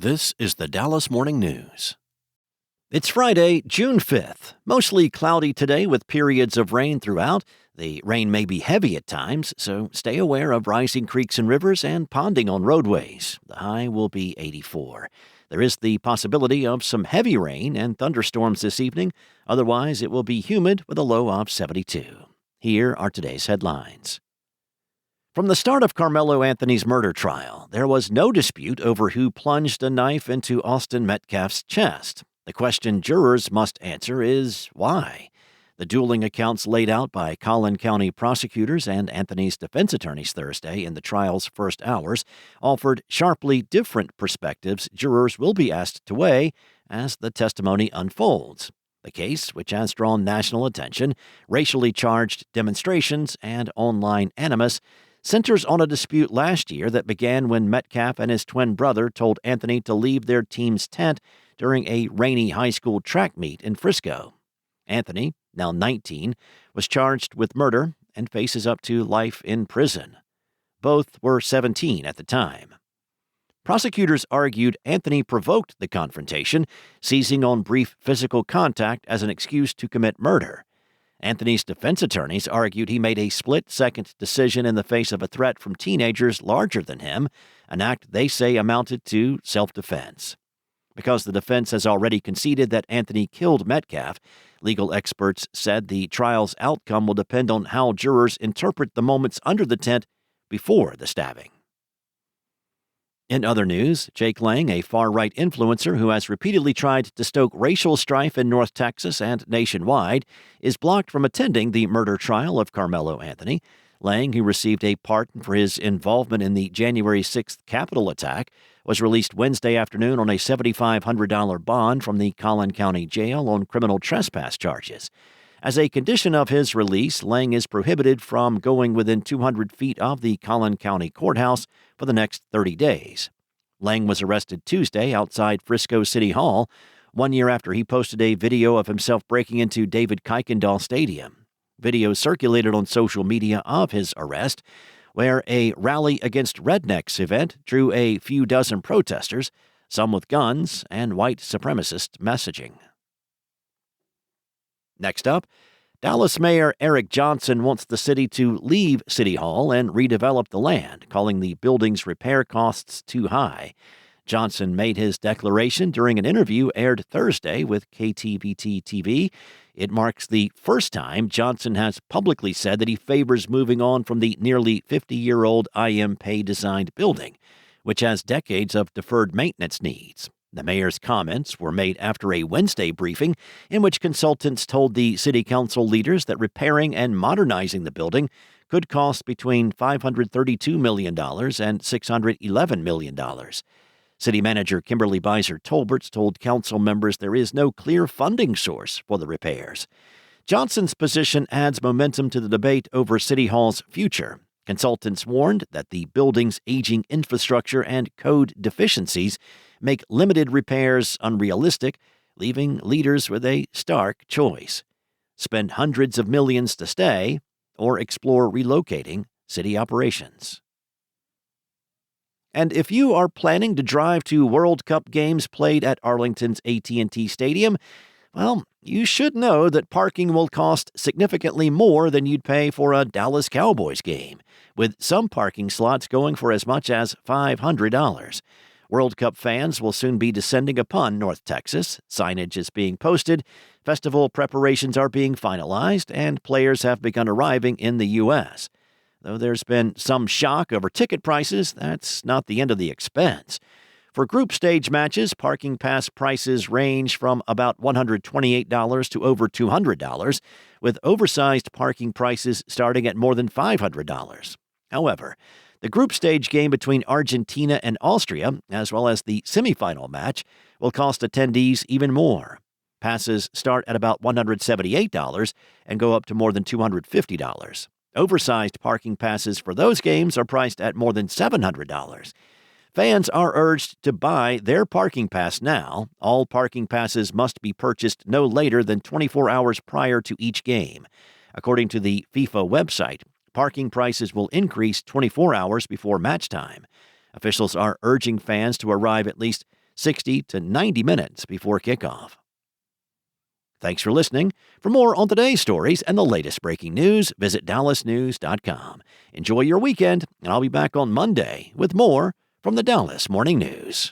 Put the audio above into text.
This is the Dallas Morning News. It's Friday, June 5th. Mostly cloudy today with periods of rain throughout. The rain may be heavy at times, so stay aware of rising creeks and rivers and ponding on roadways. The high will be 84. There is the possibility of some heavy rain and thunderstorms this evening. Otherwise, it will be humid with a low of 72. Here are today's headlines. From the start of Karmelo Anthony's murder trial, there was no dispute over who plunged a knife into Austin Metcalf's chest. The question jurors must answer is why. The dueling accounts laid out by Collin County prosecutors and Anthony's defense attorneys Thursday in the trial's first hours offered sharply different perspectives jurors will be asked to weigh as the testimony unfolds. The case, which has drawn national attention, racially charged demonstrations, and online animus, centers on a dispute last year that began when Metcalf and his twin brother told Anthony to leave their team's tent during a rainy high school track meet in Frisco. Anthony, now 19, was charged with murder and faces up to life in prison. Both were 17 at the time. Prosecutors argued Anthony provoked the confrontation, seizing on brief physical contact as an excuse to commit murder. Anthony's defense attorneys argued he made a split-second decision in the face of a threat from teenagers larger than him, an act they say amounted to self-defense. Because the defense has already conceded that Anthony killed Metcalf, legal experts said the trial's outcome will depend on how jurors interpret the moments under the tent before the stabbing. In other news, Jake Lang, a far-right influencer who has repeatedly tried to stoke racial strife in North Texas and nationwide, is blocked from attending the murder trial of Karmelo Anthony. Lang, who received a pardon for his involvement in the January 6th Capitol attack, was released Wednesday afternoon on a $7,500 bond from the Collin County Jail on criminal trespass charges. As a condition of his release, Lang is prohibited from going within 200 feet of the Collin County Courthouse for the next 30 days. Lang was arrested Tuesday outside Frisco City Hall, 1 year after he posted a video of himself breaking into David Kuykendall Stadium. Video circulated on social media of his arrest, where a Rally Against Rednecks event drew a few dozen protesters, some with guns and white supremacist messaging. Next up, Dallas Mayor Eric Johnson wants the city to leave City Hall and redevelop the land, calling the building's repair costs too high. Johnson made his declaration during an interview aired Thursday with KTVT-TV. It marks the first time Johnson has publicly said that he favors moving on from the nearly 50-year-old IM Pei-designed building, which has decades of deferred maintenance needs. The mayor's comments were made after a Wednesday briefing in which consultants told the city council leaders that repairing and modernizing the building could cost between $532 million and $611 million. City Manager Kimberly Beiser-Tolberts told council members there is no clear funding source for the repairs. Johnson's position adds momentum to the debate over City Hall's future. Consultants warned that the building's aging infrastructure and code deficiencies make limited repairs unrealistic, leaving leaders with a stark choice: spend hundreds of millions to stay or explore relocating city operations. And if you are planning to drive to World Cup games played at Arlington's AT&T Stadium, well, you should know that parking will cost significantly more than you'd pay for a Dallas Cowboys game, with some parking slots going for as much as $500. World Cup fans will soon be descending upon North Texas. Signage is being posted, festival preparations are being finalized, and players have begun arriving in the U.S. Though there's been some shock over ticket prices, that's not the end of the expense. For group stage matches, parking pass prices range from about $128 to over $200, with oversized parking prices starting at more than $500. However, the group stage game between Argentina and Austria, as well as the semifinal match, will cost attendees even more. Passes start at about $178 and go up to more than $250. Oversized parking passes for those games are priced at more than $700. Fans are urged to buy their parking pass now. All parking passes must be purchased no later than 24 hours prior to each game. According to the FIFA website, parking prices will increase 24 hours before match time. Officials are urging fans to arrive at least 60 to 90 minutes before kickoff. Thanks for listening. For more on today's stories and the latest breaking news, visit dallasnews.com. Enjoy your weekend, and I'll be back on Monday with more from the Dallas Morning News.